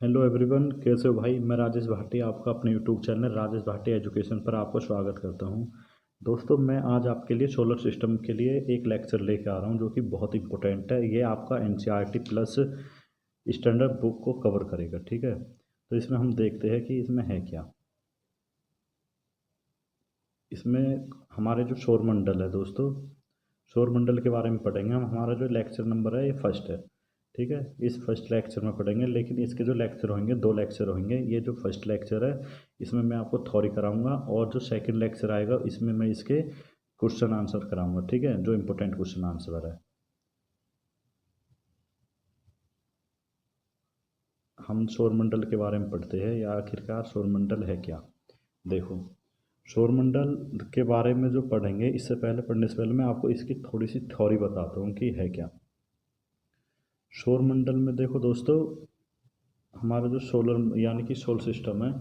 Hello everyone, कैसे हो भाई। मैं राजेश भाटी आपका अपने YouTube channel Rajesh Bhati education पर आपको स्वागत करता हूं। दोस्तों, मैं आज आपके लिए सोलर सिस्टम के लिए एक लेक्चर लेकर आ रहा हूं जो कि बहुत इंपॉर्टेंट है। ये आपका एनसीईआरटी प्लस स्टैंडर्ड बुक को कवर करेगा। ठीक है, तो इसमें हम देखते हैं कि इसमें है क्या। इसमें हमारे जो सौरमंडल है दोस्तों, सौरमंडल के बारे में पढ़ेंगे हम। हमारा जो लेक्चर नंबर है ये फर्स्ट है। ठीक है, इस फर्स्ट लेक्चर में पढ़ेंगे, लेकिन इसके जो लेक्चर होंगे दो लेक्चर होंगे। ये जो फर्स्ट लेक्चर है इसमें मैं आपको थ्योरी कराऊंगा, और जो सेकंड लेक्चर आएगा इसमें मैं इसके क्वेश्चन आंसर कराऊंगा। ठीक है, जो इंपॉर्टेंट क्वेश्चन आंसर है। हम सौरमंडल के बारे में पढ़ते हैं, या आखिरकार सौरमंडल है क्या। देखो, सौरमंडल के बारे में जो पढ़ेंगे, इससे पहले पढ़ने से पहले मैं आपको इसकी थोड़ी सी थ्योरी बताता हूँ कि है क्या। सौरमंडल में देखो दोस्तों, हमारा जो सोलर यानी कि सोलर सिस्टम है,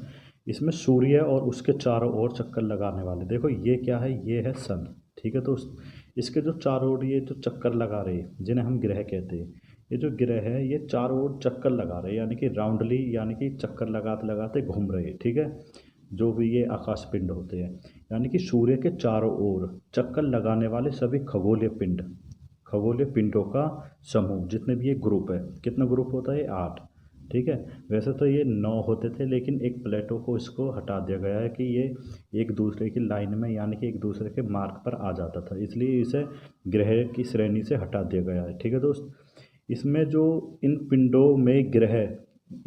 इसमें सूर्य और उसके चारों ओर चक्कर लगाने वाले, देखो ये क्या है, ये है सन। ठीक है दोस्त, इसके जो चारों ओर ये जो चक्कर लगा रहे हैं जिन्हें हम ग्रह कहते हैं, ये जो ग्रह है ये चारों ओर चक्कर लगा रहे हैं, यानी कि राउंडली, यानी कि चक्कर लगाते लगाते घूम रहे हैं। ठीक है, जो भी ये आकाश पिंड होते हैं, यानी कि सूर्य के चारों ओर चक्कर लगाने वाले सभी खगोलीय पिंड, खगोलीय पिंडों का समूह, जितने भी ये ग्रुप है, कितना ग्रुप होता है, 8। ठीक है, वैसे तो ये 9 होते थे, लेकिन एक प्लेटो को इसको हटा दिया गया है कि ये एक दूसरे की लाइन में, यानी कि एक दूसरे के मार्ग पर आ जाता था, इसलिए इसे ग्रह की श्रेणी से हटा दिया गया है। ठीक है दोस्त, इसमें जो इन पिंडों में ग्रह,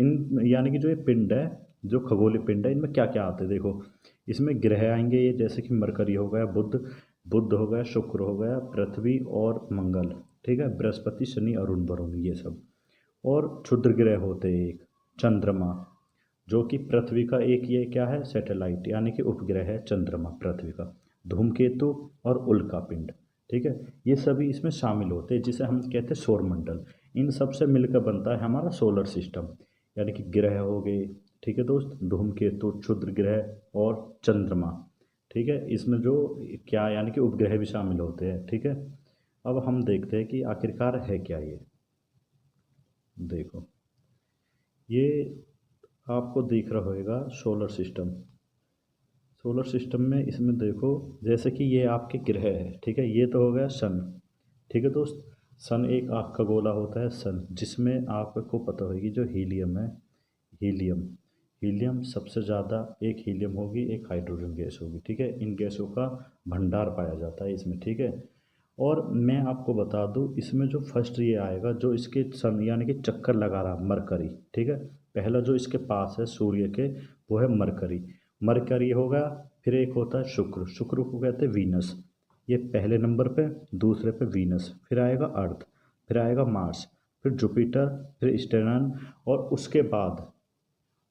इन यानी कि जो ये पिंड है, जो खगोलीय पिंड है, इनमें क्या क्या आते हैं देखो। इसमें ग्रह आएंगे, ये जैसे कि मरकरी हो गया, बुध बुध हो गया, शुक्र हो गया, पृथ्वी और मंगल। ठीक है, बृहस्पति, शनि, अरुण, वरुण, ये सब। और क्षुद्र ग्रह होते हैं एक, चंद्रमा, जो कि पृथ्वी का एक ये क्या है, सैटेलाइट, यानी कि उपग्रह है चंद्रमा पृथ्वी का। धूमकेतु और उल्का पिंड। ठीक है, ये सभी इसमें शामिल होते हैं, जिसे हम कहते हैं सौरमंडल। इन सब से मिलकर बनता है हमारा सोलर सिस्टम, यानी कि ग्रह हो गए। ठीक है दोस्त, धूमकेतु, क्षुद्र ग्रह और चंद्रमा। ठीक है, इसमें जो क्या, यानी कि उपग्रह भी शामिल होते हैं। ठीक है, अब हम देखते हैं कि आखिरकार है क्या ये। देखो, ये आपको दिख रहा होगा सोलर सिस्टम। सोलर सिस्टम में इसमें देखो, जैसे कि ये आपके ग्रह है। ठीक है, ये तो हो गया सन। ठीक है दोस्त, सन एक आग का गोला होता है सन, जिसमें आपको पता होगी जो हीलियम है, हीलियम, हीलियम सबसे ज़्यादा, एक हीलियम होगी, एक हाइड्रोजन गैस होगी। ठीक है, इन गैसों का भंडार पाया जाता है इसमें। ठीक है, और मैं आपको बता दूं, इसमें जो फर्स्ट ये आएगा, जो इसके सन यानी कि चक्कर लगा रहा, मरकरी। ठीक है, पहला जो इसके पास है सूर्य के, वो है मरकरी। मरकरी होगा, फिर एक होता है शुक्र, शुक्र को कहते हैं वीनस, ये पहले नंबर पे। दूसरे पे वीनस, फिर आएगा अर्थ, फिर आएगा मार्स, फिर जुपिटर, फिर स्टेरन, और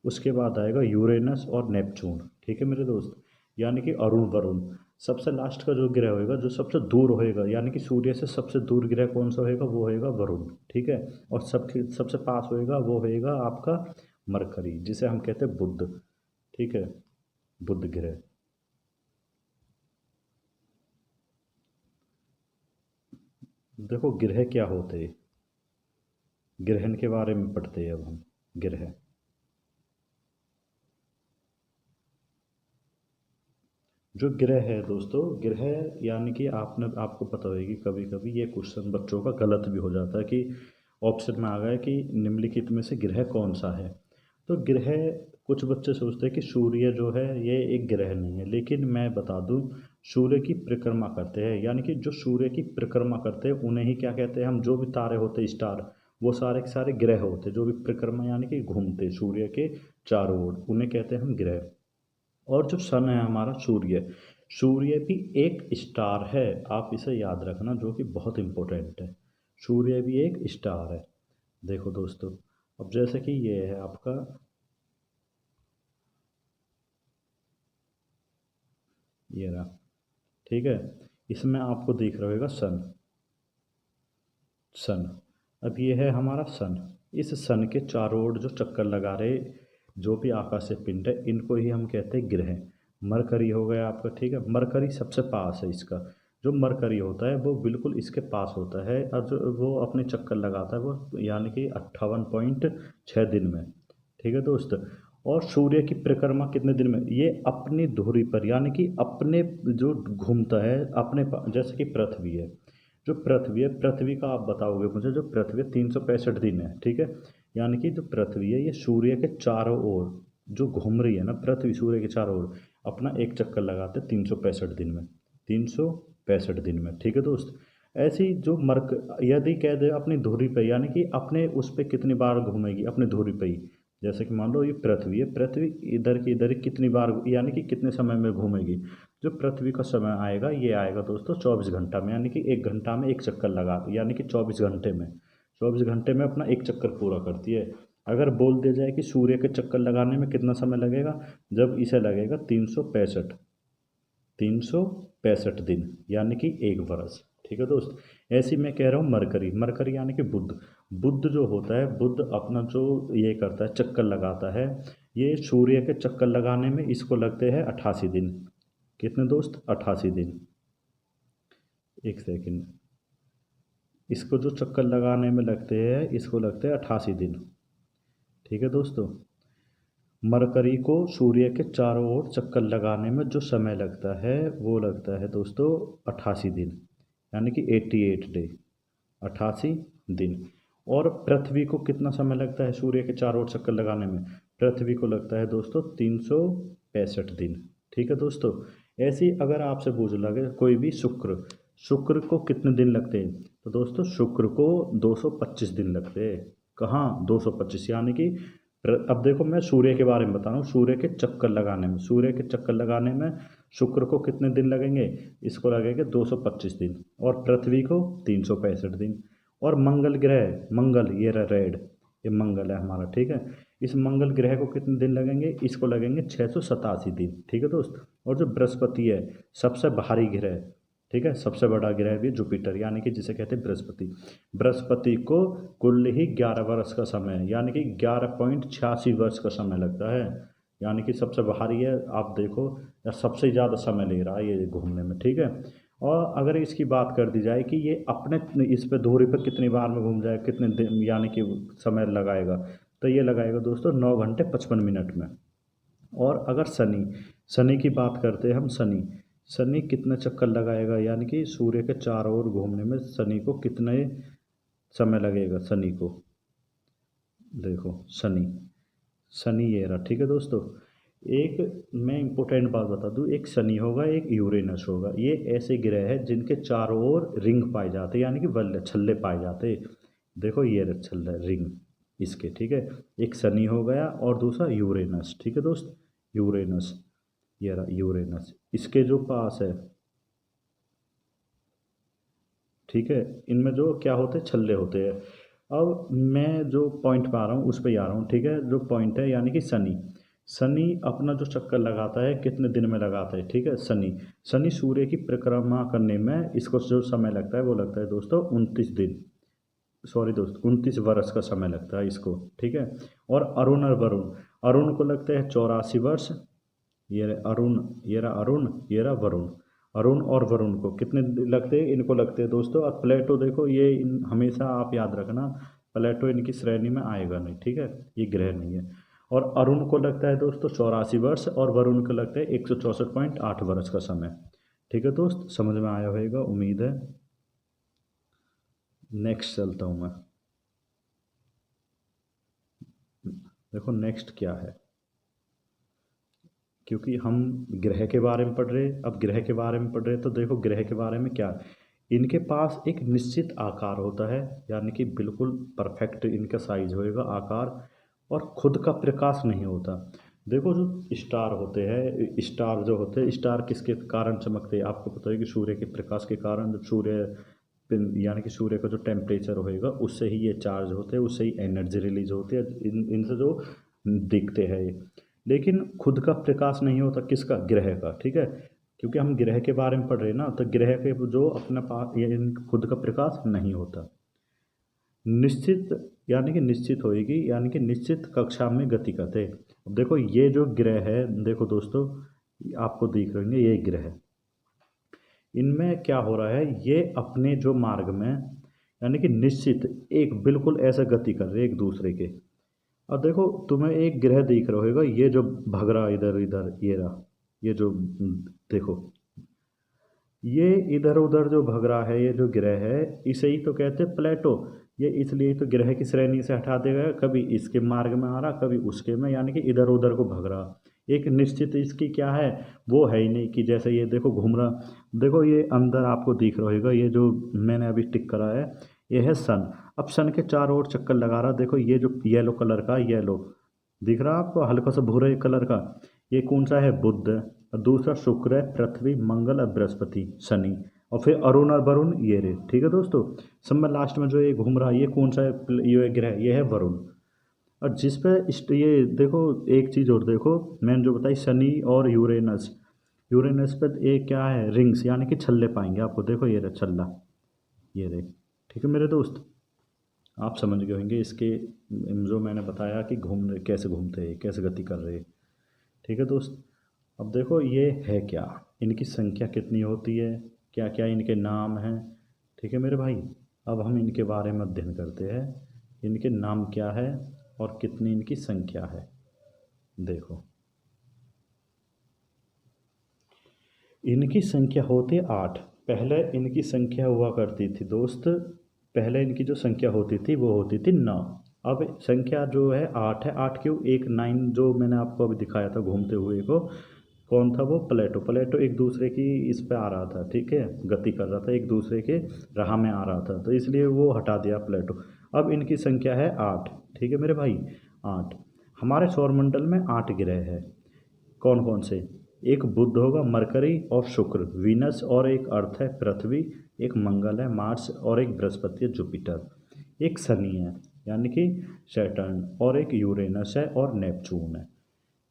उसके बाद आएगा यूरेनस और नेपच्यून। ठीक है मेरे दोस्त, यानी कि अरुण, वरुण। सबसे लास्ट का जो ग्रह होएगा, जो सबसे दूर होएगा, यानी कि सूर्य से सबसे दूर ग्रह कौन सा होएगा, वो होएगा वरुण। ठीक है, और सबके सबसे पास होएगा वो होएगा आपका मरकरी, जिसे हम कहते हैं बुध। ठीक है, बुध ग्रह। देखो ग्रह क्या होते हैं, ग्रहण के बारे में पढ़ते हैं अब हम। ग्रह, जो ग्रह है दोस्तों, ग्रह यानी कि आपको पता होगी, कभी कभी ये क्वेश्चन बच्चों का गलत भी हो जाता है कि ऑप्शन में आ गया कि निम्नलिखित में से ग्रह कौन सा है। तो ग्रह, कुछ बच्चे सोचते हैं कि सूर्य जो है ये एक ग्रह नहीं है, लेकिन मैं बता दूं, सूर्य की परिक्रमा करते हैं, यानी कि जो सूर्य की परिक्रमा करते हैं उन्हें ही क्या कहते हैं हम, जो भी तारे होते हैं, स्टार, वो सारे के सारे ग्रह होते हैं, जो भी परिक्रमा यानी कि घूमते हैं सूर्य के चारों ओर, उन्हें कहते हैं हम ग्रह। और जो सन है हमारा, सूर्य, सूर्य भी एक स्टार है, आप इसे याद रखना, जो कि बहुत इंपॉर्टेंट है। सूर्य भी एक स्टार है। देखो दोस्तों, अब जैसे कि ये है आपका, ये रहा। ठीक है, इसमें आपको दिख रहा होगा सन, सन। अब ये है हमारा सन। इस सन के चारों ओर जो चक्कर लगा रहे जो भी आकाशीय पिंड है, इनको ही हम कहते हैं ग्रह। मरकरी हो गया आपका। ठीक है, मरकरी सबसे पास है इसका, जो मरकरी होता है वो बिल्कुल इसके पास होता है, और जो वो अपने चक्कर लगाता है वो, यानी कि 58.6 दिन में। ठीक है दोस्त। और सूर्य की परिक्रमा कितने दिन में, ये अपनी धुरी पर यानी कि अपने जो घूमता है अपने जैसे कि पृथ्वी है, जो पृथ्वी है, पृथ्वी का आप बताओगे मुझे, जो पृथ्वी 365 दिन है, ठीक है। यानी कि जो पृथ्वी है ये सूर्य के चारों ओर जो घूम रही है ना, पृथ्वी सूर्य के चारों ओर अपना एक चक्कर लगाते हैं 365 दिन में, 365 दिन में, ठीक है दोस्त। ऐसी जो मर्क यदि कह दे अपनी धुरी पे यानी कि अपने उस पे कितनी बार घूमेगी अपनी धुरी पे ही, जैसे कि मान लो ये पृथ्वी है, पृथ्वी इधर की इधर ही कितनी बार यानी कि कितने समय में घूमेगी, जो पृथ्वी का समय आएगा ये आएगा दोस्तों 24 घंटा में, यानी कि 1 घंटा में एक चक्कर लगा, यानी कि 24 घंटे में, 24 घंटे में अपना एक चक्कर पूरा करती है। अगर बोल दिया जाए कि सूर्य के चक्कर लगाने में कितना समय लगेगा, जब इसे लगेगा 365 दिन, यानी कि 1 वर्ष, ठीक है दोस्त। ऐसी मैं कह रहा हूँ मरकरी, मरकरी यानी कि बुध, बुध जो होता है, बुध अपना जो ये करता है चक्कर लगाता है, ये सूर्य के चक्कर लगाने में इसको लगते हैं 88 दिन। कितने दोस्त, 88 दिन। एक सेकंड, इसको जो चक्कर लगाने में लगते हैं इसको लगते हैं 88 दिन, ठीक है दोस्तों। मरकरी को सूर्य के चारों ओर चक्कर लगाने में जो समय लगता है वो लगता है दोस्तों 88 दिन, यानी कि 88 डे, 88 दिन। और पृथ्वी को कितना समय लगता है सूर्य के चारों ओर चक्कर लगाने में, पृथ्वी को लगता है दोस्तों 365 दिन, ठीक है दोस्तों। ऐसी अगर आपसे पूछ लगे कोई भी शुक्र, शुक्र को कितने दिन लगते हैं, तो दोस्तों शुक्र को 225 दिन लगते हैं। कहाँ 225, यानी कि अब देखो मैं सूर्य के बारे में बता रहा हूँ, सूर्य के चक्कर लगाने में, सूर्य के चक्कर लगाने में शुक्र को कितने दिन लगेंगे, इसको लगेंगे 225 दिन, और पृथ्वी को 365 दिन। और मंगल ग्रह, मंगल ये रेड, ये मंगल है हमारा, ठीक है। इस मंगल ग्रह को कितने दिन लगेंगे, इसको लगेंगे 687 दिन, ठीक है दोस्त। और जो बृहस्पति है सबसे भारी ग्रह, ठीक है, सबसे बड़ा ग्रह भी जुपिटर, यानी कि जिसे कहते हैं बृहस्पति, बृहस्पति को कुल ही 11 वर्ष का समय यानी कि 11.86 वर्ष का समय लगता है, यानी कि सबसे भारी है, आप देखो, या सबसे ज़्यादा समय ले रहा है ये घूमने में, ठीक है। और अगर इसकी बात कर दी जाए कि ये अपने इस पे धुरी पर कितनी बार में घूम जाए, कितने दिन यानी कि समय लगाएगा, तो ये लगाएगा दोस्तों 9 घंटे 55 मिनट में। और अगर शनि, शनि की बात करते हैं हम, शनि, शनि कितने चक्कर लगाएगा, यानी कि सूर्य के चारों ओर घूमने में शनि को कितने समय लगेगा, शनि को देखो, शनि, शनि ये रहा, ठीक है दोस्तों। एक मैं इम्पोर्टेंट बात बता दूं, एक शनि होगा एक यूरेनस होगा, ये ऐसे ग्रह है जिनके चारों ओर रिंग पाए जाते हैं, यानी कि बल्ले छल्ले पाए जाते हैं। देखो ये रहा छल्ला रिंग इसके, ठीक है। एक शनि हो गया और दूसरा यूरेनस, ठीक है दोस्त, यूरेनस, ये रहा यूरेनस, इसके जो पास है, ठीक है, इनमें जो क्या होते हैं, छल्ले होते हैं। अब मैं जो पॉइंट पे आ रहा हूँ उस पे आ रहा हूँ, ठीक है। जो पॉइंट है यानी कि शनि, शनि अपना जो चक्कर लगाता है कितने दिन में लगाता है, ठीक है। शनि, शनि सूर्य की परिक्रमा करने में इसको जो समय लगता है वो लगता है दोस्तों 29 दिन, सॉरी दोस्त 29 वर्ष का समय लगता है इसको, ठीक है। और अरुण और वरुण, अरुण को लगते हैं 84 वर्ष, ये रहा अरुण, ये रहा अरुण, ये रहा वरुण। अरुण और वरुण को कितने लगते हैं, इनको लगते हैं दोस्तों, और प्लेटो देखो ये हमेशा आप याद रखना, प्लेटो इनकी श्रेणी में आएगा नहीं, ठीक है, ये ग्रह नहीं है। और अरुण को लगता है दोस्तों 84 वर्ष, और वरुण को लगता है 164.8 वर्ष का समय, ठीक है दोस्त, समझ में आया होगा उम्मीद है। नेक्स्ट चलता हूँ मैं, देखो नेक्स्ट क्या है, क्योंकि हम ग्रह के बारे में पढ़ रहे, अब ग्रह के बारे में पढ़ रहे तो देखो ग्रह के बारे में क्या, इनके पास एक निश्चित आकार होता है, यानी कि बिल्कुल परफेक्ट इनका साइज होएगा आकार, और खुद का प्रकाश नहीं होता। देखो जो स्टार होते हैं, स्टार जो होते हैं, स्टार किसके कारण चमकते हैं, आपको पता है कि सूर्य के प्रकाश के कारण, जब सूर्य यानी कि सूर्य का जो टेम्परेचर होएगा उससे ही ये चार्ज होते हैं, उससे ही एनर्जी रिलीज होती है, इनसे जो दिखते हैं ये। लेकिन खुद का प्रकाश नहीं होता किसका, ग्रह का, ठीक है। क्योंकि हम ग्रह के बारे में पढ़ रहे हैं ना, तो ग्रह के जो अपना पास ये खुद का प्रकाश नहीं होता, निश्चित, यानी कि निश्चित होएगी, यानी कि निश्चित कक्षा में गति करते। अब देखो ये जो ग्रह है, देखो दोस्तों आपको दिख रहे होंगे ये ग्रह, इनमें क्या हो रहा है, ये अपने जो मार्ग में यानी कि निश्चित एक बिल्कुल ऐसा गति कर रहे हैं एक दूसरे के, अब देखो तुम्हें एक ग्रह दिख रहा होगा, ये जो भग रहा इधर इधर ये रहा, ये जो देखो, ये इधर उधर जो भग रहा है, ये जो ग्रह है इसे ही तो कहते हैं प्लेटो। ये इसलिए तो ग्रह की श्रेणी से हटा देगा, कभी इसके मार्ग में आ रहा कभी उसके में, यानी कि इधर उधर को भग रहा। एक निश्चित इसकी क्या है, वो है ही नहीं कि जैसे ये देखो घूम रहा। देखो ये अंदर आपको दिख रहा होगा, ये जो मैंने अभी टिक करा है ये है सन। अब सन के चारों ओर चक्कर लगा रहा, देखो ये जो येलो कलर का, येलो दिख रहा आपको, हल्का सा भूरे कलर का, ये कौन सा है, बुध है। और दूसरा शुक्र है, पृथ्वी, मंगल और बृहस्पति, शनि। और फिर अरुण और वरुण ये रहे, ठीक है दोस्तों। सब में लास्ट में जो ये घूम रहा है ये कौन सा है, ये ग्रह ये है वरुण। और जिस पे ये देखो, एक चीज़ और देखो, मैंने जो बताई शनि और यूरेनस, यूरेनस पे एक क्या है, रिंग्स, यानी कि छल्ले पाएंगे आपको, देखो ये रहे छल्ला, ये रहे। ठीक है मेरे दोस्त, आप समझ गए होंगे इसके जो मैंने बताया कि घूम कैसे घूमते हैं, कैसे गति कर रहे हैं। ठीक है दोस्त, अब देखो ये है क्या, इनकी संख्या कितनी होती है, क्या क्या इनके नाम हैं। ठीक है मेरे भाई, अब हम इनके बारे में अध्ययन करते हैं, इनके नाम क्या है और कितनी इनकी संख्या है। देखो इनकी संख्या होती है 8। पहले इनकी संख्या हुआ करती थी दोस्त, पहले इनकी जो संख्या होती थी वो होती थी 9। अब संख्या जो है 8 है। 8 क्यों, एक 9 जो मैंने आपको अभी दिखाया था घूमते हुए को, कौन था वो, प्लेटो। प्लेटो एक दूसरे की इस पे आ रहा था, ठीक है, गति कर रहा था, एक दूसरे के राह में आ रहा था, तो इसलिए वो हटा दिया प्लेटो। अब इनकी संख्या है 8। ठीक है मेरे भाई, 8। हमारे सौरमंडल में 8 ग्रह है, कौन कौन से, एक बुध होगा, मरकरी और शुक्र, वीनस और एक अर्थ है पृथ्वी, एक मंगल है, मार्स और एक बृहस्पति है, जुपिटर, एक शनि है यानी कि सैटर्न, और एक यूरेनस है और नेपच्यून है।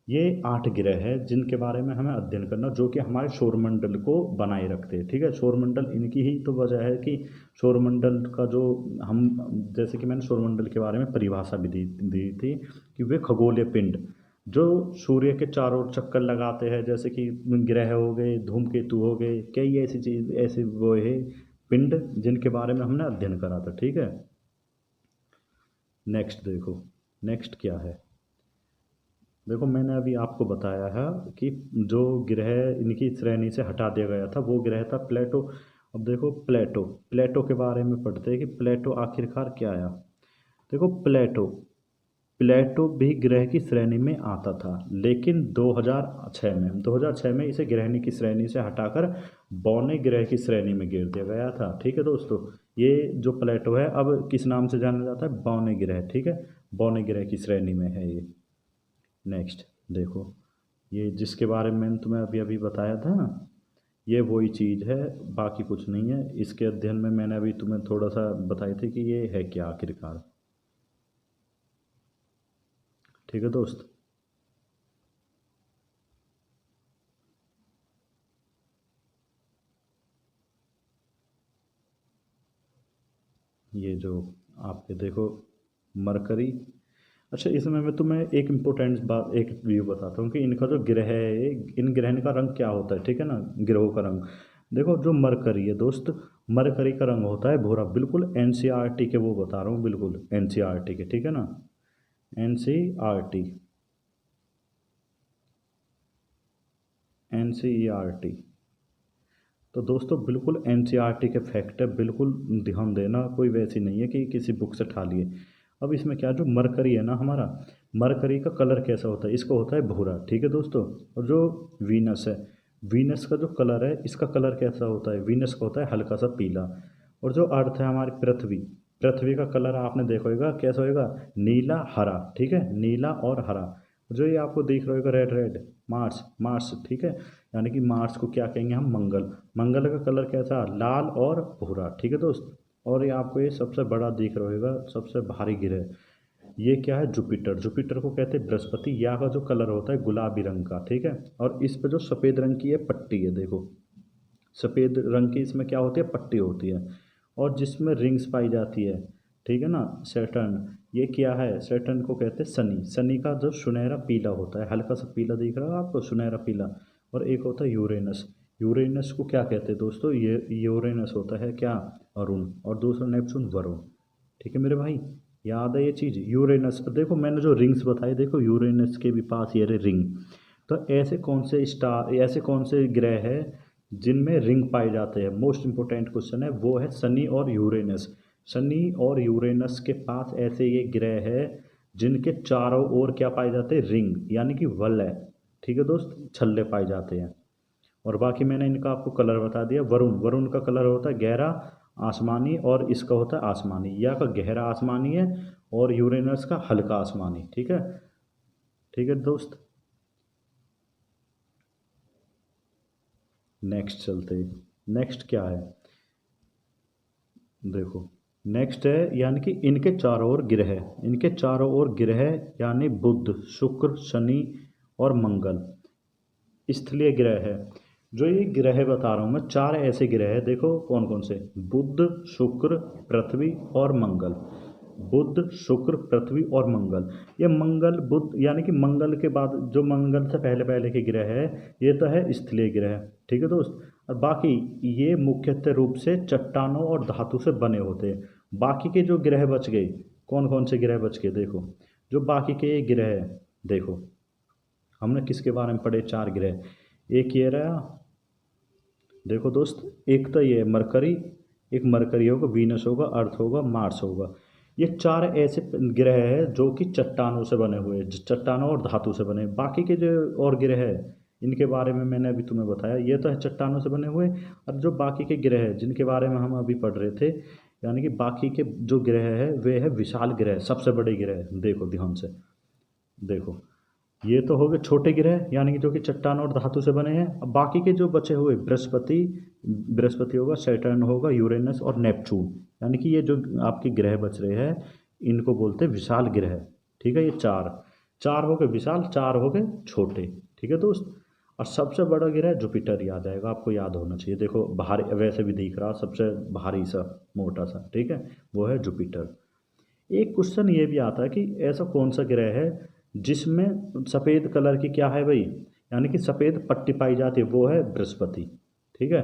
ये 8 ग्रह है जिनके बारे में हमें अध्ययन करना, जो कि हमारे सौरमंडल को बनाए रखते हैं। ठीक है, सौरमंडल इनकी ही तो वजह है कि सौरमंडल का जो हम, जैसे कि मैंने सौरमंडल के बारे में परिभाषा भी दी दी थी कि वे खगोलीय पिंड जो सूर्य के चारों ओर चक्कर लगाते हैं, जैसे कि ग्रह हो गए, धूमकेतु हो गए, कई ऐसी चीज ऐसे वो है पिंड जिनके बारे में हमने अध्ययन करा था। ठीक है, नेक्स्ट देखो, नेक्स्ट क्या है, देखो मैंने अभी आपको बताया है कि जो ग्रह इनकी श्रेणी से हटा दिया गया था वो ग्रह था प्लेटो। अब देखो प्लेटो, प्लेटो के बारे में पढ़ते हैं कि प्लेटो आखिरकार क्या आया। देखो प्लेटो, प्लेटो भी ग्रह की श्रेणी में आता था, लेकिन 2006 में इसे ग्रहणी की श्रेणी से हटाकर बौने ग्रह की श्रेणी में गिर दिया गया था। ठीक है दोस्तों, ये जो प्लेटो है अब किस नाम से जाना जाता है, बौने ग्रह। ठीक है, बौने ग्रह की श्रेणी में है ये। नेक्स्ट देखो, ये जिसके बारे में मैंने तुम्हें अभी अभी बताया था ना, ये वही चीज़ है, बाकी कुछ नहीं है। इसके अध्ययन में मैंने अभी तुम्हें थोड़ा सा बताई थी कि ये है क्या आखिरकार। ठीक है दोस्त, ये जो आपके देखो मरकरी। अच्छा, इसमें मैं तुम्हें एक इम्पोर्टेंट बात, एक व्यू बताता हूँ कि इनका जो ग्रह है, इन ग्रहण का रंग क्या होता है। ठीक है ना, ग्रहों का रंग देखो, जो मरकरी है दोस्त, मरकरी का रंग होता है भूरा, बिल्कुल एनसीईआरटी के वो बता रहा हूँ, बिल्कुल एनसीईआरटी के। ठीक है ना, एनसीईआरटी, एनसीईआरटी, तो दोस्तों बिल्कुल एनसीईआरटी के फैक्ट है, बिल्कुल ध्यान देना, कोई वैसी नहीं है कि किसी बुक से ठा लिए। अब इसमें क्या, जो मरकरी है ना हमारा, मरकरी का कलर कैसा होता है, इसको होता है भूरा। ठीक है दोस्तों, और जो वीनस है, वीनस का जो कलर है, इसका कलर कैसा होता है, वीनस का होता है हल्का सा पीला। और जो अर्थ है हमारी पृथ्वी, पृथ्वी का कलर आपने देखा होगा कैसा होगा, नीला हरा। ठीक है, नीला और हरा। जो ये आपको दिख रहा होगा रेड रेड, मार्स, मार्स। ठीक है, यानी कि मार्स को क्या कहेंगे हम, मंगल। मंगल का कलर कैसा, लाल और भूरा। ठीक है दोस्त, और ये आपको ये सबसे बड़ा दिख रहा होगा, सबसे भारी ग्रह, ये क्या है, जुपिटर। जुपिटर को कहते हैं बृहस्पति, यहाँ का जो कलर होता है गुलाबी रंग का। ठीक है, और इस पे जो सफ़ेद रंग की ये पट्टी है देखो, सफ़ेद रंग की इसमें क्या होती है, पट्टी होती है, और जिसमें रिंग्स पाई जाती है। ठीक है ना, सैटर्न, ये क्या है, सैटर्न को कहते हैं शनि। शनि का जो सुनहरा पीला होता है, हल्का सा पीला दिख रहा है आपको, सुनहरा पीला। और एक होता है यूरेनस। यूरेनस को क्या कहते हैं दोस्तों, ये यूरेनस होता है क्या, अरुण, और दूसरा नेपच्यून वरुण। ठीक है मेरे भाई, याद है ये चीज़। यूरेनस, देखो मैंने जो रिंग्स बताए, देखो यूरेनस के भी पास ये रहे रिंग। तो ऐसे कौन से ग्रह है जिनमें रिंग पाए जाते हैं? मोस्ट इंपॉर्टेंट क्वेश्चन है, वो है शनि और यूरेनस। शनि और यूरेनस के पास ऐसे ये ग्रह है जिनके चारों ओर क्या पाए जाते हैं? रिंग, यानी कि वलय। ठीक है दोस्त, छल्ले पाए जाते हैं। और बाकी मैंने इनका आपको कलर बता दिया। वरुण, वरुण का कलर होता है गहरा आसमानी और इसका होता है आसमानी। या का गहरा आसमानी है और यूरेनस का हल्का आसमानी। ठीक है, ठीक है दोस्त। नेक्स्ट चलते हैं। नेक्स्ट क्या है, देखो नेक्स्ट है, यानी कि इनके चारों ओर ग्रह, इनके चारों ओर ग्रह यानी बुध, शुक्र, शनि और मंगल स्थलीय ग्रह है। जो ये ग्रह बता रहा हूँ मैं, चार ऐसे ग्रह है, देखो कौन कौन से, बुध, शुक्र, पृथ्वी और मंगल। बुध, शुक्र, पृथ्वी और मंगल। ये मंगल बुध यानी कि मंगल के बाद जो मंगल से पहले पहले के ग्रह है, ये तो है स्थलीय ग्रह। ठीक है दोस्त। और बाकी ये मुख्यतः रूप से चट्टानों और धातु से बने होते हैं। बाकी के जो ग्रह बच गए, कौन कौन से ग्रह बच गए, देखो जो बाकी के ये ग्रह है, देखो हमने किसके बारे में पढ़े, चार ग्रह। एक ये रहा, देखो दोस्त, एक तो ये मरकरी, एक मरकरी होगा, वीनस होगा, अर्थ होगा, मार्स होगा। ये चार ऐसे ग्रह हैं जो कि चट्टानों से बने हुए हैं, चट्टानों और धातु से बने। बाकी के जो और ग्रह हैं, इनके बारे में मैंने अभी तुम्हें बताया, ये तो है चट्टानों से बने हुए। और जो बाकी के ग्रह हैं जिनके बारे में हम अभी पढ़ रहे थे, यानी कि बाकी के जो ग्रह है वे है विशाल ग्रह, सबसे बड़े ग्रह। देखो ध्यान से, देखो ये तो हो गए छोटे ग्रह, यानी कि जो कि चट्टान और धातु से बने हैं। अब बाकी के जो बचे हुए, बृहस्पति, बृहस्पति होगा, सैटर्न होगा, यूरेनस और नेपच्यून, यानी कि ये जो आपके ग्रह बच रहे हैं, इनको बोलते हैं विशाल ग्रह। ठीक है, ये चार, चार हो गए विशाल, चार हो गए छोटे। ठीक है दोस्त। और सबसे बड़ा ग्रह जुपिटर याद आएगा, आपको याद होना चाहिए। देखो भारी वैसे भी दिख रहा, सबसे भारी सा, मोटा सा, ठीक है, वो है जुपिटर। एक क्वेश्चन ये भी आता है कि ऐसा कौन सा ग्रह है जिसमें सफ़ेद कलर की क्या है भाई, यानी कि सफ़ेद पट्टी पाई जाती है, वो है बृहस्पति। ठीक है।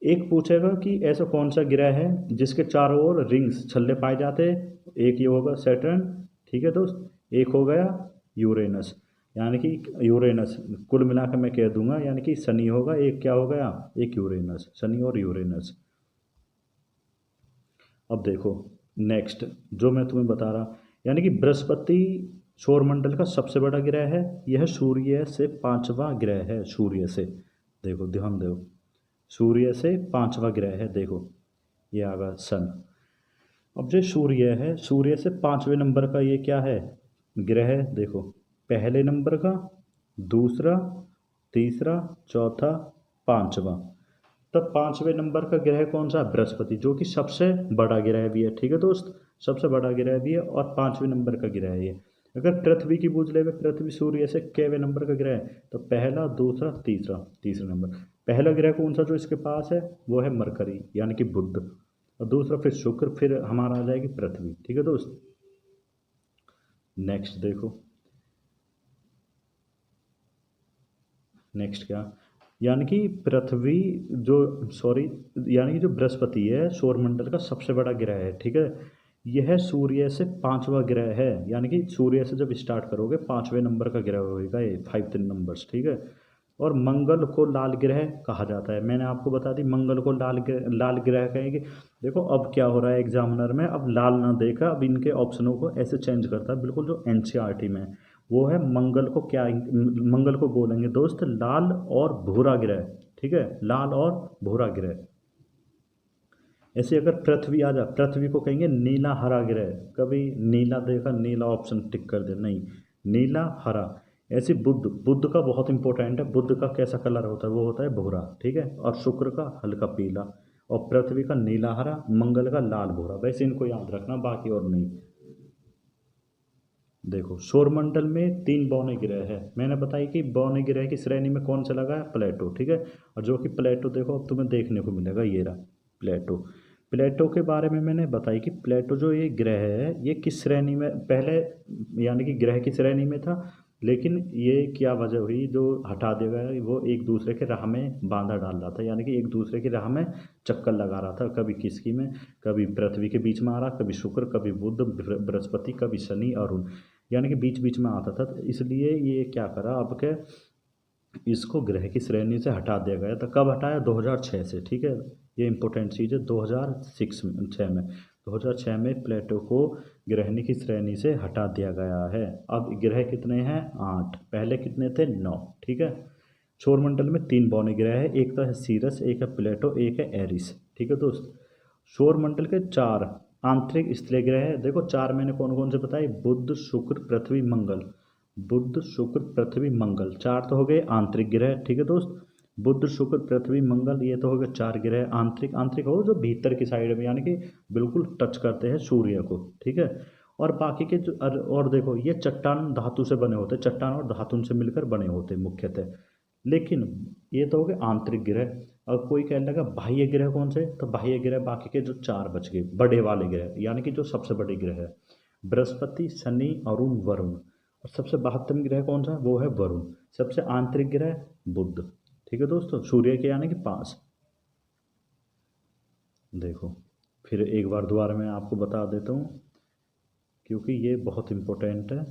एक पूछेगा कि ऐसा कौन सा ग्रह है जिसके चारों ओर रिंग्स, छल्ले पाए जाते हैं, एक ये होगा सैटर्न। ठीक है दोस्त। एक हो गया यूरेनस, यानी कि यूरेनस, कुल मिला के मैं कह दूंगा, यानी कि शनि होगा, एक क्या हो गया, एक यूरेनस, शनि और यूरेनस। अब देखो नेक्स्ट जो मैं तुम्हें बता रहा, यानी कि बृहस्पति सौरमंडल का सबसे बड़ा ग्रह है। यह सूर्य से पांचवा ग्रह है, सूर्य से, देखो ध्यान दो, सूर्य से पांचवा ग्रह है। देखो ये आ गया सन। अब जो सूर्य है, सूर्य से पांचवें नंबर का ये क्या है, ग्रह है। देखो पहले नंबर का, दूसरा, तीसरा, चौथा, पांचवा। तब पांचवें नंबर का ग्रह कौन सा, बृहस्पति, जो कि सबसे बड़ा ग्रह भी है। ठीक है दोस्त, सबसे बड़ा ग्रह भी है और पांचवें नंबर का ग्रह है ये। अगर पृथ्वी की पूछ ले, पृथ्वी सूर्य से केवें नंबर का ग्रह है, तो पहला, दूसरा, तीसरा, तीसरा नंबर। पहला ग्रह कौन सा जो इसके पास है, वो है मरकरी, यानी कि बुध। और दूसरा फिर शुक्र, फिर हमारा आ जाएगी पृथ्वी। ठीक है दोस्त। नेक्स्ट देखो, नेक्स्ट क्या, यानी कि पृथ्वी जो, सॉरी, यानी कि जो बृहस्पति है सौरमंडल का सबसे बड़ा ग्रह है। ठीक है। यह सूर्य से पांचवा ग्रह है, यानी कि सूर्य से जब स्टार्ट करोगे पांचवें नंबर का ग्रह होगा ये, 5 नंबर्स। ठीक है। और मंगल को लाल ग्रह कहा जाता है, मैंने आपको बता दी मंगल को लाल ग्रह कहेंगे। देखो अब क्या हो रहा है एग्जामिनर में, अब लाल ना देखा, अब इनके ऑप्शनों को ऐसे चेंज करता है, बिल्कुल जो एनसीईआरटी में है। वो है मंगल को क्या, मंगल को बोलेंगे दोस्त लाल और भूरा ग्रह। ठीक है, लाल और भूरा ग्रह। ऐसे अगर पृथ्वी आ जा, पृथ्वी को कहेंगे नीला हरा ग्रह। कभी नीला देखा, नीला ऑप्शन टिक कर दे, नहीं, नीला हरा। ऐसे बुध, बुध का बहुत इंपॉर्टेंट है, बुध का कैसा कलर होता है, वो होता है भूरा। ठीक है। और शुक्र का हल्का पीला, और पृथ्वी का नीला हरा, मंगल का लाल भूरा। वैसे इनको याद रखना, बाकी और नहीं। देखो सौरमंडल में 3 बौने ग्रह है, मैंने बताई कि बौने ग्रह की श्रेणी में कौन सा लगा है, प्लेटो। ठीक है। और जो कि प्लेटो, देखो अब तुम्हें देखने को मिलेगा, ये रहा प्लेटो। प्लेटो के बारे में मैंने बताई कि प्लेटो जो ये ग्रह है, ये किस श्रेणी में, पहले यानी कि ग्रह की श्रेणी में था, लेकिन ये क्या वजह हुई जो हटा दिया गया, वो एक दूसरे के राह में बांधा डाल रहा था, यानी कि एक दूसरे की राह में चक्कर लगा रहा था, कभी किसकी में, कभी पृथ्वी के बीच में आ रहा, कभी शुक्र, कभी बुध, बृहस्पति, कभी शनि, अरुण, यानी कि बीच बीच में आता था। तो इसलिए ये क्या करा अब के, इसको ग्रह की श्रेणी से हटा दिया गया था। कब हटाया? 2006 से, ठीक है। ये इंपॉर्टेंट चीज़ है, 2006 में प्लेटो को ग्रहणी की श्रेणी से हटा दिया गया है। अब ग्रह कितने हैं? 8। पहले कितने थे? 9, ठीक है। सौरमंडल में 3 बौने ग्रह है, एक तो है सीरस, एक है प्लेटो, एक है एरिस, ठीक है दोस्त। सौरमंडल के 4 आंतरिक स्थलीय ग्रह है। देखो 4 मैंने कौन कौन से बताए? बुध, शुक्र, पृथ्वी, मंगल। बुध, शुक्र, पृथ्वी, मंगल, 4 तो हो गए आंतरिक ग्रह, ठीक है दोस्त। बुध, शुक्र, पृथ्वी, मंगल, ये तो हो गए 4 ग्रह आंतरिक। आंतरिक हो जो भीतर की साइड में, यानी कि बिल्कुल टच करते हैं सूर्य को, ठीक है। और बाकी के जो और देखो, ये चट्टान धातु से बने होते हैं, चट्टान और धातु से मिलकर बने होते हैं मुख्यतः। लेकिन ये तो हो गए आंतरिक ग्रह। अब कोई कहने लगा बाह्य ग्रह कौन से? तो बाह्य ग्रह बाकी के जो 4 बच गए बड़े वाले ग्रह, यानी कि जो सबसे बड़े ग्रह है, बृहस्पति, शनि, अरुण, वरुण। और सबसे महत्तम ग्रह कौन सा है? वो है वरुण। सबसे आंतरिक ग्रह बुध, ठीक है दोस्तों, सूर्य के यानी कि पास। देखो फिर एक बार दोबारा मैं आपको बता देता हूँ, क्योंकि ये बहुत इम्पोर्टेंट है।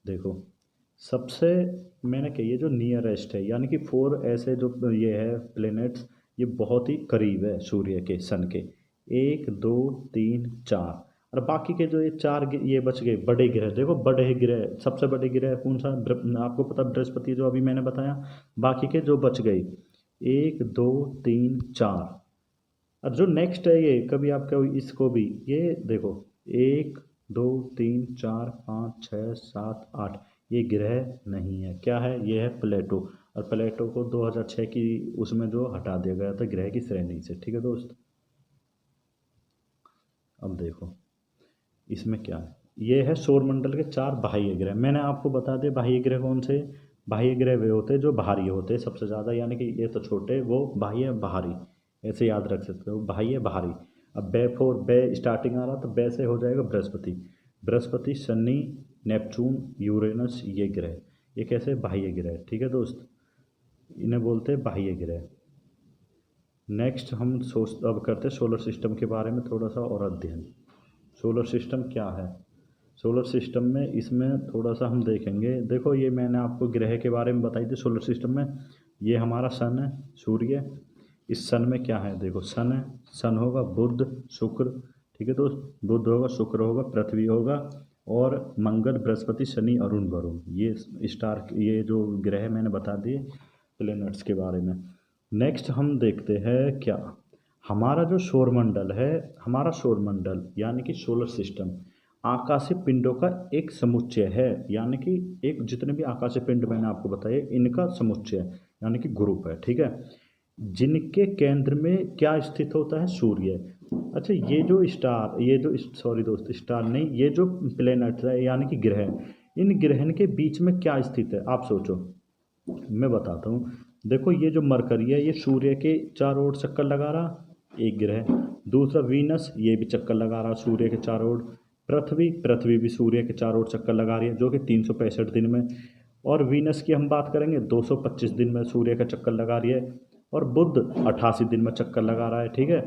देखो सबसे, मैंने कही है जो नियरेस्ट है, यानी कि 4 ऐसे जो ये है प्लेनेट्स, ये बहुत ही करीब है सूर्य के, सन के। 1, 2, 3, 4। और बाकी के जो ये 4 ये बच गए बड़े ग्रह। देखो बड़े ग्रह, सबसे बड़े ग्रह कौन सा? आपको पता बृहस्पति, जो अभी मैंने बताया। बाकी के जो बच गए 1, 2, 3, 4। और जो नेक्स्ट है ये, कभी आपका इसको भी ये देखो, 1, 2, 3, 4, 5, 6, 7, 8, ये ग्रह नहीं है। क्या है? ये है प्लेटो। और प्लेटो को 2006 की उसमें जो हटा दिया गया था ग्रह की श्रेणी से, ठीक है दोस्त। अब देखो इसमें क्या है, ये है सौरमंडल के 4 बाह्य ग्रह। मैंने आपको बता दिया बाह्य ग्रह कौन से। बाह्य ग्रह वे होते हैं जो बाहरी होते हैं सबसे ज़्यादा, यानी कि ये तो छोटे, वो बाह्य बाहरी, ऐसे याद रख सकते हो, बाह्य बाहरी। अब बे फोर, बे स्टार्टिंग आ रहा तो बे से हो जाएगा बृहस्पति। बृहस्पति, शनि, नेपचून, यूरेनस, ये ग्रह, ये कैसे? बाह्य ग्रह, ठीक है दोस्त, इन्हें बोलते हैं बाह्य ग्रह। नेक्स्ट हम सोच अब करते हैं सोलर सिस्टम के बारे में थोड़ा सा और अध्ययन। सोलर सिस्टम क्या है? सोलर सिस्टम में इसमें थोड़ा सा हम देखेंगे। देखो ये मैंने आपको ग्रह के बारे में बताई थी सोलर सिस्टम में। ये हमारा सन है, सूर्य। इस सन में क्या है? देखो सन है, सन होगा बुध, शुक्र, ठीक है दोस्त, बुध होगा, शुक्र होगा, पृथ्वी होगा, और मंगल, बृहस्पति, शनि, अरुण, वरुण, ये स्टार, ये जो ग्रह मैंने बता दिए प्लेनेट्स के बारे में। नेक्स्ट हम देखते हैं क्या, हमारा जो सौरमंडल है, हमारा सौरमंडल यानी कि सोलर सिस्टम आकाशीय पिंडों का एक समुच्चय है, यानी कि एक जितने भी आकाशीय पिंड मैंने आपको बताए इनका समुच्चय यानी कि ग्रुप है, ठीक है। जिनके केंद्र में क्या स्थित होता है? सूर्य। अच्छा ये जो स्टार, ये जो सॉरी दोस्त, स्टार नहीं, ये जो प्लेनेट है यानी कि ग्रह, इन ग्रहण के बीच में क्या स्थित है? आप सोचो, मैं बताता हूँ। देखो ये जो मरकरी है, ये सूर्य के चारों ओर चक्कर लगा रहा, एक ग्रह। दूसरा वीनस, ये भी चक्कर लगा रहा सूर्य के चारों ओर। पृथ्वी, पृथ्वी भी सूर्य के चारों ओर चक्कर लगा रही है, जो कि 365 दिन में। और वीनस की हम बात करेंगे 225 दिन में सूर्य का चक्कर लगा रही है। और बुध 88 दिन में चक्कर लगा रहा है, ठीक है।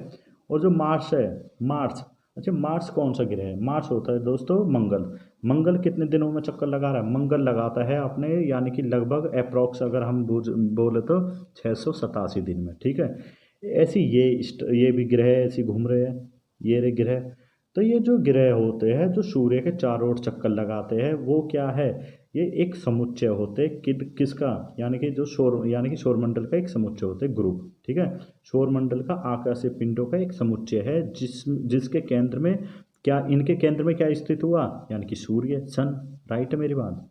और जो मार्स है, मार्स, अच्छा मार्स कौन सा ग्रह है? मार्स होता है दोस्तों मंगल। मंगल कितने दिनों में चक्कर लगा रहा है? मंगल लगाता है अपने, यानी कि लगभग अप्रॉक्स अगर हम बोले तो 687 दिन में, ठीक है। ऐसी ये भी ग्रह ऐसी घूम रहे हैं, ये रे ग्रह। तो ये जो ग्रह होते हैं जो सूर्य के चारों ओर चक्कर लगाते हैं, वो क्या है? ये एक समुच्चय होते हैं किसका? यानी कि जो सौर, यानी कि सौरमंडल का एक समुच्चय होते हैं, ग्रुप, ठीक है। सौरमंडल का आकाशीय पिंडों का एक समुच्चय है, जिसके केंद्र में क्या, इनके केंद्र में क्या स्थित हुआ? यानी कि सूर्य, सन। राइट है मेरी बात?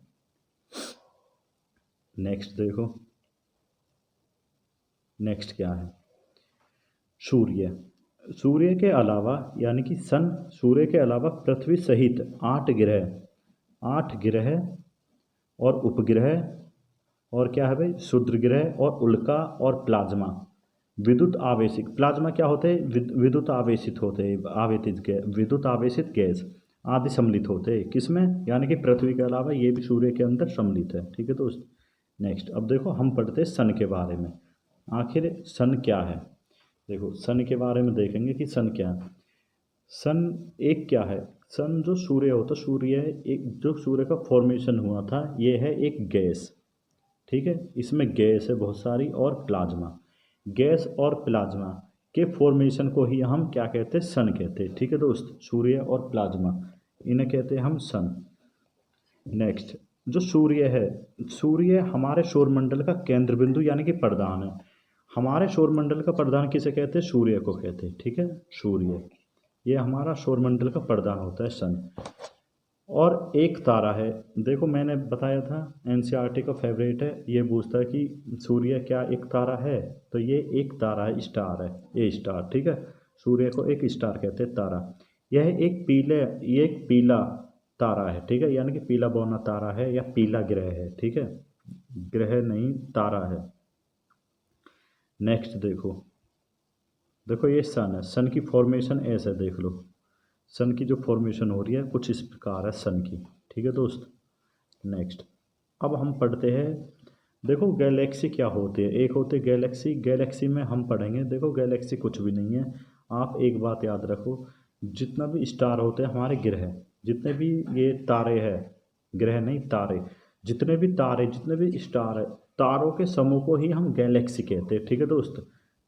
नेक्स्ट देखो, नेक्स्ट क्या है? सूर्य। सूर्य के अलावा यानी कि सन, सूर्य के अलावा पृथ्वी सहित 8 ग्रह और उपग्रह, और क्या है भाई? क्षुद्र ग्रह और उल्का और प्लाज्मा। विद्युत आवेशित, प्लाज्मा क्या होते हैं? विद्युत आवेशित होते हैं, विद्युत आवेशित गैस। आदि सम्मिलित होते हैं किसमें, यानी कि पृथ्वी के अलावा ये भी सूर्य के अंदर सम्मिलित है। ठीक है दोस्त। नेक्स्ट अब देखो हम पढ़ते हैं सन के बारे में। आखिर सन क्या है। देखो सन के बारे में देखेंगे कि सन क्या है। सन एक क्या है। सन जो सूर्य होता, सूर्य एक जो सूर्य का फॉर्मेशन हुआ था, ये है एक गैस। ठीक है, इसमें गैस है बहुत सारी और प्लाज्मा। गैस और प्लाज्मा के फॉर्मेशन को ही हम क्या कहते हैं, सन कहते हैं। ठीक है दोस्त, सूर्य और प्लाज्मा इन्हें कहते हैं हम सन। नेक्स्ट जो सूर्य है, सूर्य हमारे सौरमंडल का केंद्र बिंदु यानी कि प्रधान है। हमारे सौरमंडल का प्रधान किसे कहते हैं, सूर्य को कहते हैं। ठीक है, सूर्य ये हमारा सौरमंडल का प्रधान होता है सन। और एक तारा है। देखो मैंने बताया था एनसीईआरटी का फेवरेट है, ये पूछता है कि सूर्य क्या एक तारा है, तो ये एक तारा है, स्टार है, ए स्टार। ठीक है, सूर्य को एक स्टार कहते हैं, तारा। यह एक पीला तारा है। ठीक है, यानी कि पीला बौना तारा है या पीला ग्रह है। ठीक है, ग्रह नहीं तारा है। नेक्स्ट देखो, देखो ये सन है, सन की फॉर्मेशन ऐसे देख लो। सन की जो फॉर्मेशन हो रही है कुछ इस प्रकार है सन की। ठीक है दोस्त। नेक्स्ट अब हम पढ़ते हैं। देखो गैलेक्सी क्या होती है, एक होती है गैलेक्सी। गैलेक्सी में हम पढ़ेंगे, देखो गैलेक्सी कुछ भी नहीं है। आप एक बात याद रखो, जितना भी स्टार होते हैं हमारे ग्रह, जितने भी ये तारे हैं, ग्रह नहीं तारे, जितने भी तारे जितने भी स्टार है, तारों के समूह को ही हम गैलेक्सी कहते हैं। ठीक है दोस्त,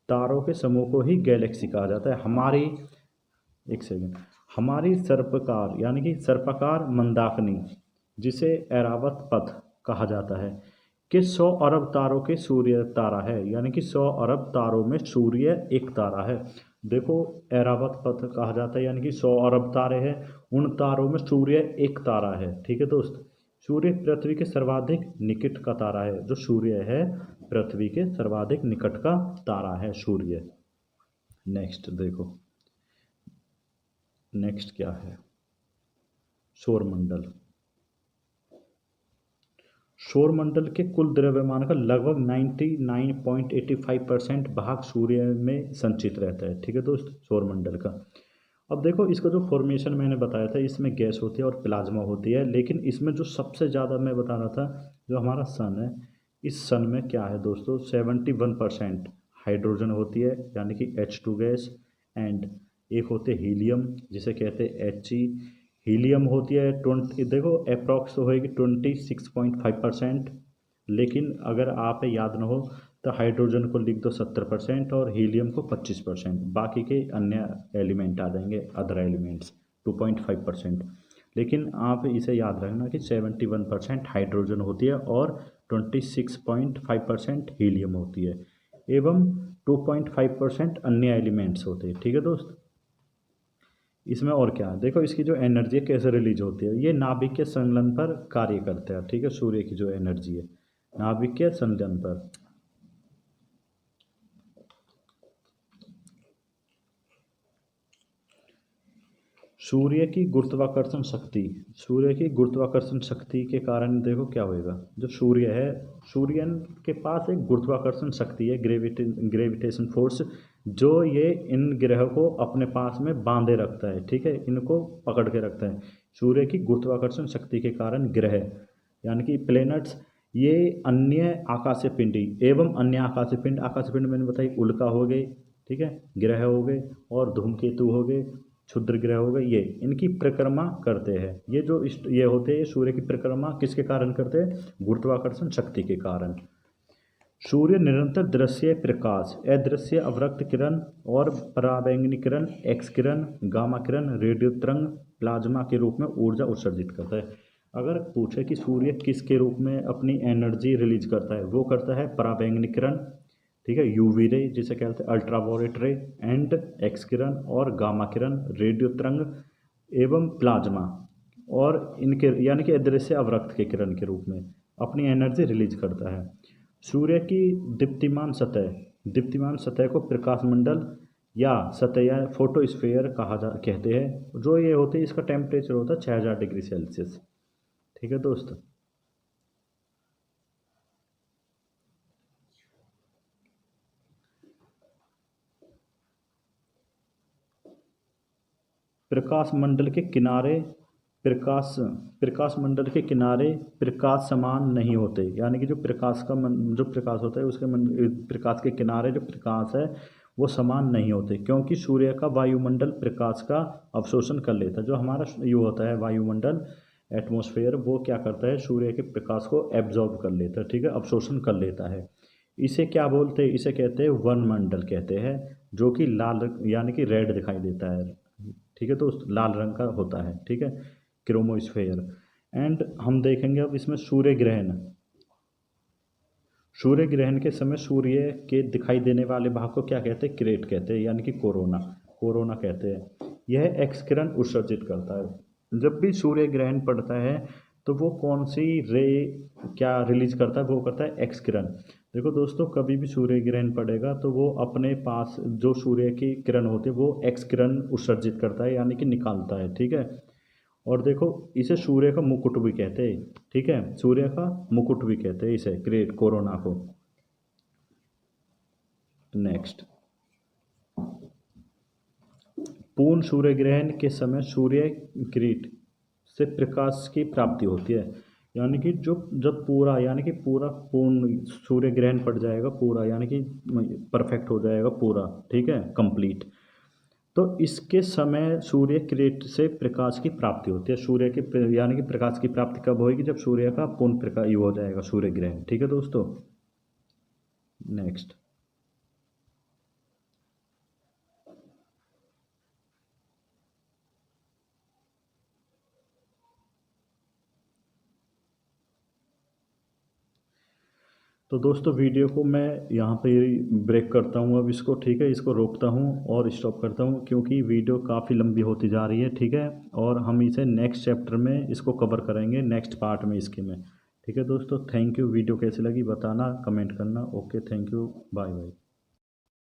तारों के समूह को ही गैलेक्सी कहा जाता है। हमारी एक सेकंड, हमारी सर्पकार यानी कि सर्पाकार मंदाकिनी, जिसे ऐरावत पथ कहा जाता है, कि 100 अरब तारों के सूर्य तारा है, यानी कि 100 अरब तारों में सूर्य एक तारा है। देखो ऐरावत पथ कहा जाता है, यानी कि 100 अरब तारे हैं, उन तारों में सूर्य एक तारा है। ठीक है दोस्त, सूर्य पृथ्वी के सर्वाधिक निकट का तारा है। जो सूर्य है पृथ्वी के सर्वाधिक निकट का तारा है सूर्य। नेक्स्ट देखो, नेक्स्ट क्या है, सौरमंडल। सौरमंडल के कुल द्रव्यमान का लगभग 99.85% भाग सूर्य में संचित रहता है। ठीक है दोस्त, सौरमंडल का। अब देखो इसका जो फॉर्मेशन मैंने बताया था, इसमें गैस होती है और प्लाज्मा होती है, लेकिन इसमें जो सबसे ज़्यादा मैं बता रहा था, जो हमारा सन है, इस सन में क्या है दोस्तों, 71% हाइड्रोजन होती है, यानी कि H2 गैस। एंड एक होते हीलियम, जिसे कहते हैं He। हीलियम होती है 20, देखो अप्रॉक्स तो होएगी 26.5%, लेकिन अगर आप याद ना हो तो हाइड्रोजन को लिख दो 70% और हीलियम को 25%, बाकी के अन्य एलिमेंट आ जाएंगे, अदर एलिमेंट्स 2.5%। लेकिन आप इसे याद रखना कि 71% हाइड्रोजन होती है और 26.5% हीलियम होती है, एवं 2.5% अन्य एलिमेंट्स होते हैं। ठीक है दोस्त। इसमें और क्या है, देखो इसकी जो एनर्जी है कैसे रिलीज होती है, ये नाभिक के संलयन पर कार्य करते हैं। ठीक है, सूर्य की जो एनर्जी है नाभिक के संलयन पर। सूर्य की गुरुत्वाकर्षण शक्ति के कारण देखो क्या होएगा, जो सूर्य है, सूर्य के पास एक गुरुत्वाकर्षण शक्ति है, ग्रेविटेशन फोर्स, जो ये इन ग्रह को अपने पास में बांधे रखता है। ठीक है, इनको पकड़ के रखता है। सूर्य की गुरुत्वाकर्षण शक्ति के कारण ग्रह यानी कि प्लैनेट्स, ये अन्य आकाशीय पिंडी एवं अन्य आकाशीय पिंड मैंने बताई, उल्का हो गए, ठीक है, ग्रह हो गए, और धूमकेतु हो गए, क्षुद्र ग्रह हो गए, ये इनकी परिक्रमा करते हैं। ये जो ये होते हैं सूर्य की परिक्रमा किसके कारण करते हैं, गुरुत्वाकर्षण शक्ति के कारण। सूर्य निरंतर दृश्य प्रकाश, अदृश्य अवरक्त किरण और पराबैंगनी किरण, एक्स किरण, गामा किरण, रेडियो तरंग, प्लाज्मा के रूप में ऊर्जा उत्सर्जित करता है। अगर पूछे कि सूर्य किसके रूप में अपनी एनर्जी रिलीज करता है, वो करता है पराबैंगनी किरण, ठीक है, यूवी रे जिसे कहते हैं अल्ट्रावायलेट रे, एंड एक्स किरण और गामा किरण, रेडियो तरंग एवं प्लाज्मा, और इनके यानी कि अदृश्य अवरक्त के किरण के रूप में अपनी एनर्जी रिलीज करता है। सूर्य की दीप्तिमान सतह को प्रकाश मंडल या सतह या फोटोस्फीयर कहते हैं। जो ये होते हैं इसका टेम्परेचर होता है 6000 डिग्री सेल्सियस। ठीक है दोस्त। प्रकाश मंडल के किनारे प्रकाश मंडल के किनारे प्रकाश समान नहीं होते, यानी कि जो जो प्रकाश होता है उसके प्रकाश के किनारे जो प्रकाश है वो समान नहीं होते, क्योंकि सूर्य का वायुमंडल प्रकाश का अवशोषण कर लेता है। जो हमारा ये होता है वायुमंडल, एटमॉस्फेयर, वो क्या करता है, सूर्य के प्रकाश को एब्जॉर्ब कर लेता है, ठीक है, अवशोषण कर लेता है। इसे क्या बोलते हैं, इसे कहते हैं वनमंडल कहते हैं, जो कि लाल यानी कि रेड दिखाई देता है, ठीक है, तो लाल रंग का होता है, ठीक है, क्रोमोस्फेयर। एंड हम देखेंगे अब इसमें सूर्य ग्रहण के समय सूर्य के दिखाई देने वाले भाग को क्या कहते हैं, क्रेट कहते हैं, यानी कि कोरोना कहते हैं। यह एक्स किरण उत्सर्जित करता है। जब भी सूर्य ग्रहण पड़ता है तो वो कौन सी रे क्या रिलीज करता है, वो करता है एक्स किरण। देखो दोस्तों, कभी भी सूर्य ग्रहण पड़ेगा तो वो अपने पास जो सूर्य की किरण होती है वो एक्स किरण उत्सर्जित करता है, यानी कि निकालता है, ठीक है। और देखो, इसे सूर्य का मुकुट भी कहते हैं, ठीक है, सूर्य का मुकुट भी कहते हैं इसे, ग्रेट कोरोना को। नेक्स्ट, पूर्ण सूर्य ग्रहण के समय सूर्य किरण से प्रकाश की प्राप्ति होती है, यानी कि जो जब पूरा यानी कि पूरा पूर्ण सूर्य ग्रहण पड़ जाएगा, पूरा यानी कि परफेक्ट हो जाएगा पूरा, ठीक है, कंप्लीट, तो इसके समय सूर्य किरण से प्रकाश की प्राप्ति होती है। सूर्य के यानी कि प्रकाश की प्राप्ति कब होगी, जब सूर्य का पूर्ण प्रकाश ये हो जाएगा सूर्य ग्रहण, ठीक है दोस्तों। नेक्स्ट, तो दोस्तों वीडियो को मैं यहाँ पे ब्रेक करता हूँ अब इसको, ठीक है, इसको रोकता हूँ और स्टॉप करता हूँ, क्योंकि वीडियो काफ़ी लंबी होती जा रही है, ठीक है, और हम इसे नेक्स्ट चैप्टर में इसको कवर करेंगे, नेक्स्ट पार्ट में इसके में, ठीक है दोस्तों। Thank you. वीडियो कैसी लगी बताना, कमेंट करना। Okay, thank you, bye bye.